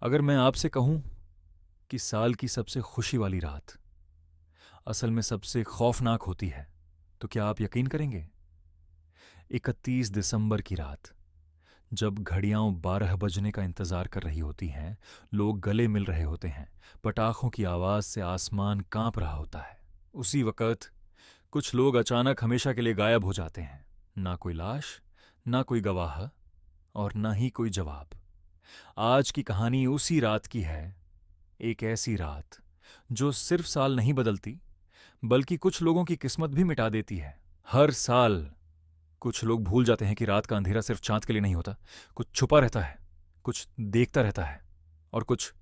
अगर मैं आपसे कहूं कि साल की सबसे खुशी वाली रात असल में सबसे खौफनाक होती है, तो क्या आप यकीन करेंगे? 31 दिसंबर की रात, जब घड़ियां 12 बजने का इंतजार कर रही होती हैं, लोग गले मिल रहे होते हैं, पटाखों की आवाज से आसमान कांप रहा होता है। उसी वक्त कुछ लोग अचानक हमेशा के लिए गायब हो जाते हैं। ना कोई लाश, ना कोई गवाह, और ना ही कोई जवाब। आज की कहानी उसी रात की है। एक ऐसी रात जो सिर्फ साल नहीं बदलती, बल्कि कुछ लोगों की किस्मत भी मिटा देती है। हर साल कुछ लोग भूल जाते हैं कि रात का अंधेरा सिर्फ चांद के लिए नहीं होता। कुछ छुपा रहता है, कुछ देखता रहता है, और कुछ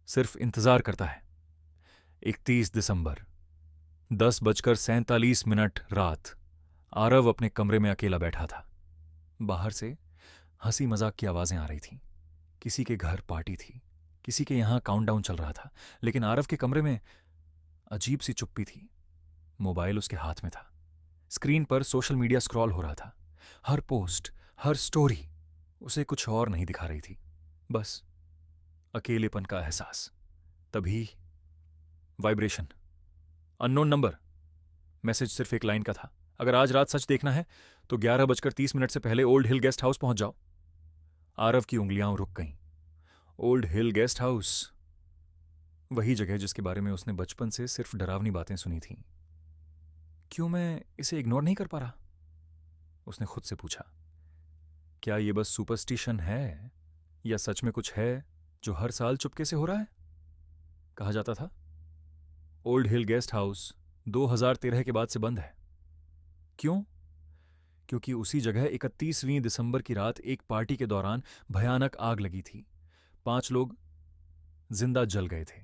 सिर्फ इंतजार करता है। 31 दिसंबर, 10:47 रात। आरव अपने कमरे में अकेला बैठा था। बाहर से हंसी मजाक की आवाजें आ रही थीं। किसी के घर पार्टी थी, किसी के यहां काउंटडाउन चल रहा था, लेकिन आरव के कमरे में अजीब सी चुप्पी थी। मोबाइल उसके हाथ में था। स्क्रीन पर सोशल मीडिया स्क्रॉल हो रहा था। हर पोस्ट, हर स्टोरी उसे कुछ और नहीं दिखा रही थी, बस अकेलेपन का एहसास। तभी वाइब्रेशन। Unknown number. मैसेज सिर्फ एक लाइन का था। अगर आज रात सच देखना है तो 11:30 से पहले ओल्ड हिल गेस्ट हाउस पहुंच जाओ। आरव की उंगलियां रुक गईं। ओल्ड हिल गेस्ट हाउस, वही जगह जिसके बारे में उसने बचपन से सिर्फ डरावनी बातें सुनी थीं। क्यों मैं इसे इग्नोर नहीं कर पा रहा? उसने खुद से पूछा। क्या ये बस सुपरस्टिशन है, या सच में कुछ है जो हर साल चुपके से हो रहा है? कहा जाता था ओल्ड हिल गेस्ट हाउस 2013 के बाद से बंद है। क्यों? क्योंकि उसी जगह 31 दिसंबर की रात एक पार्टी के दौरान भयानक आग लगी थी। 5 लोग जिंदा जल गए थे।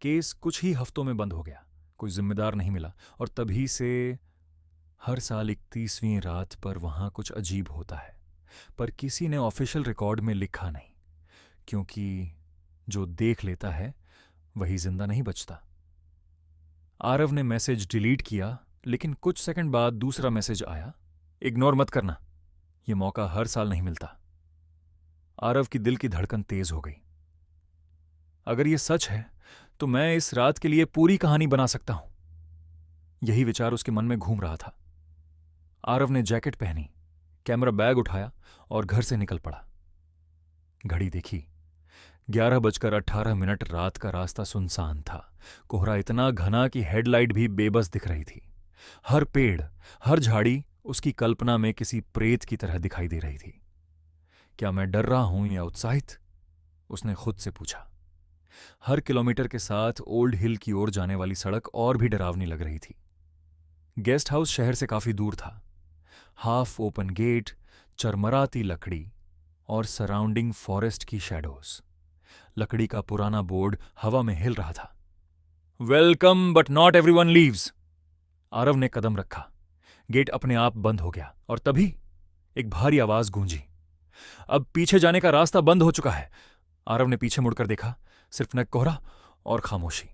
केस कुछ ही हफ्तों में बंद हो गया। कोई जिम्मेदार नहीं मिला, और तभी से हर साल 31वीं रात पर वहां कुछ अजीब होता है। पर किसी ने ऑफिशियल रिकॉर्ड में लिखा नहीं, क्योंकि जो देख लेता है वही जिंदा नहीं बचता। आरव ने मैसेज डिलीट किया, लेकिन कुछ सेकंड बाद दूसरा मैसेज आया। इग्नोर मत करना, यह मौका हर साल नहीं मिलता। आरव की दिल की धड़कन तेज हो गई। अगर यह सच है तो मैं इस रात के लिए पूरी कहानी बना सकता हूं। यही विचार उसके मन में घूम रहा था। आरव ने जैकेट पहनी, कैमरा बैग उठाया और घर से निकल पड़ा। घड़ी देखी, 11:18। रात का रास्ता सुनसान था। कोहरा इतना घना कि हेडलाइट भी बेबस दिख रही थी। हर पेड़, हर झाड़ी उसकी कल्पना में किसी प्रेत की तरह दिखाई दे रही थी। क्या मैं डर रहा हूं या उत्साहित? उसने खुद से पूछा। हर किलोमीटर के साथ ओल्ड हिल की ओर जाने वाली सड़क और भी डरावनी लग रही थी। गेस्ट हाउस शहर से काफी दूर था। हाफ ओपन गेट, चरमराती लकड़ी और सराउंडिंग फॉरेस्ट की शैडोज। लकड़ी का पुराना बोर्ड हवा में हिल रहा था। Welcome but not everyone leaves. Aarav ने कदम रखा। गेट अपने आप बंद हो गया, और तभी एक भारी आवाज गूंजी। अब पीछे जाने का रास्ता बंद हो चुका है। आरव ने पीछे मुड़कर देखा। सिर्फ न कोहरा और खामोशी।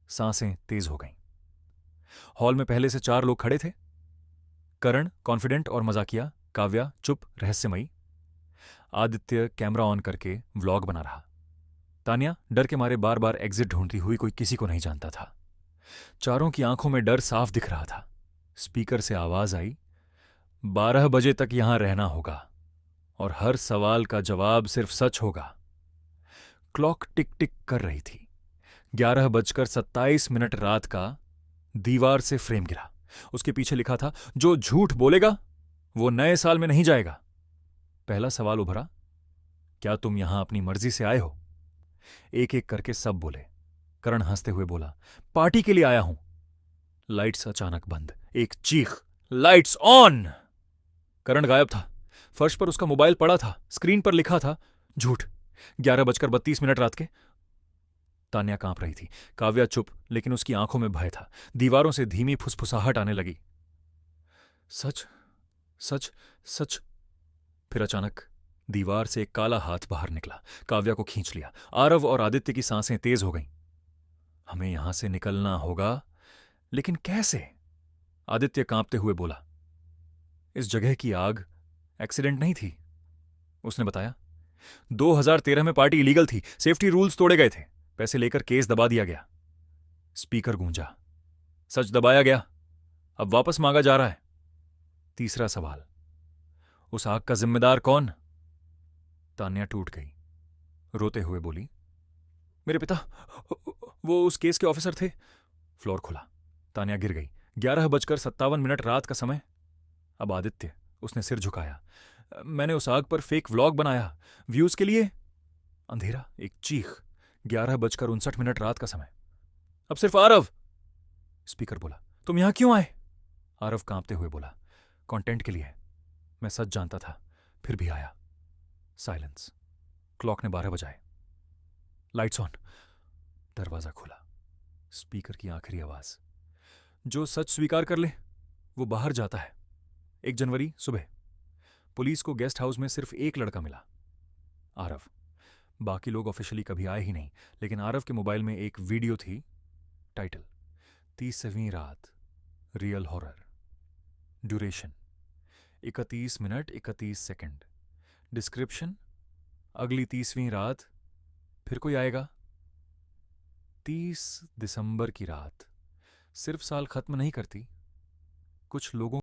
सांसें तेज हो गईं। हॉल में पहले से 4 लोग खड़े थे। करण कॉन्फिडेंट और मजाकिया, काव्या चुप रहस्यमयी, आदित्य कैमरा ऑन करके व्लॉग बना रहा, तान्या डर के मारे बार बार एग्जिट ढूंढती हुई कोई किसी को नहीं जानता था। चारों की आंखों में डर साफ दिख रहा था। स्पीकर से आवाज आई, 12 बजे तक यहां रहना होगा, और हर सवाल का जवाब सिर्फ सच होगा। क्लॉक टिक टिक कर रही थी। 11:27 रात का। दीवार से फ्रेम गिरा। उसके पीछे लिखा था, जो झूठ बोलेगा वो नए साल में नहीं जाएगा। पहला सवाल उभरा, क्या तुम यहां अपनी मर्जी से आए हो? एक एक करके सब बोले। करण हंसते हुए बोला, पार्टी के लिए आया हूं। लाइट्स अचानक बंद। एक चीख, लाइट्स ऑन। करण गायब था। फर्श पर उसका मोबाइल पड़ा था। स्क्रीन पर लिखा था, झूठ, 11:32 रात के। तान्या कांप रही थी। काव्या चुप, लेकिन उसकी आंखों में भय था। दीवारों से धीमी फुसफुसाहट आने लगी। सच, सच, सच। फिर अचानक दीवार से एक काला हाथ बाहर निकला, काव्या को खींच लिया। आरव और आदित्य की सांसें तेज हो गईं। हमें यहां से निकलना होगा, लेकिन कैसे? आदित्य कांपते हुए बोला, इस जगह की आग एक्सीडेंट नहीं थी। उसने बताया, 2013 में पार्टी इलीगल थी, सेफ्टी रूल्स तोड़े गए थे, पैसे लेकर केस दबा दिया गया। स्पीकर गूंजा। सच दबाया गया, अब वापस मांगा जा रहा है। तीसरा सवाल, उस आग का जिम्मेदार कौन? तान्या टूट गई, रोते हुए बोली, मेरे पिता, वो उस केस के ऑफिसर थे। फ्लोर खुला, तान्या गिर गई। 11:57 रात का समय। अब आदित्य, उसने सिर झुकाया, मैंने उस आग पर फेक व्लॉग बनाया, व्यूज के लिए। अंधेरा, एक चीख। 11:59 रात का समय। अब सिर्फ आरव। स्पीकर बोला, तुम यहां क्यों आए? आरव कांपते हुए बोला, कंटेंट के लिए। मैं सच जानता था, फिर भी आया। साइलेंस। क्लॉक ने 12 बजाए। Lights on. दरवाजा खुला। स्पीकर की आखिरी आवाज, जो सच स्वीकार कर ले वो बाहर जाता है। 1 जनवरी सुबह। पुलिस को गेस्ट हाउस में सिर्फ एक लड़का मिला, आरव। बाकी लोग ऑफिशियली कभी आए ही नहीं, लेकिन आरव के मोबाइल में एक वीडियो थी। टाइटल, 30वीं रात, real horror. Duration, 31 minute 31 second. Description, अगली 30वीं रात फिर कोई आएगा। 30 दिसंबर की रात सिर्फ साल खत्म नहीं करती, कुछ लोगों